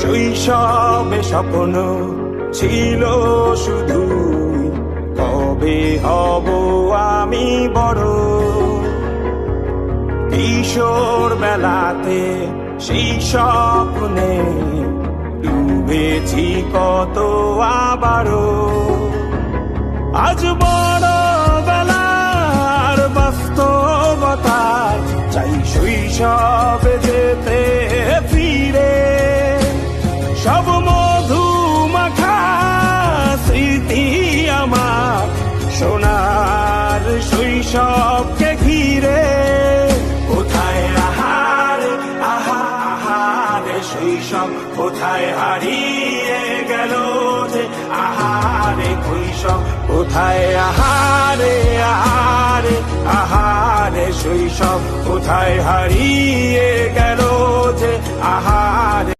শৈশবে স্বপ্ন ছিল শুধু কবে হব আমি বড়। কিশোর বেলাতে সেই স্বপ্নে ডুবেছি কত আবারও। আজ বড় বেলার বাস্তবতায় চাই শৈশবে যেতে ফিরে। সব মধু মাখা স্মৃতি আমার সোনার শৈশবকে ঘিরে। কোথায় আহারে আহারে শৈশব কোথায় হারিয়ে গেল যে আহারে শৈশব কোথায় আহারে আহারে আহারে শৈশব কোথায় হারিয়ে গেল যে আহারে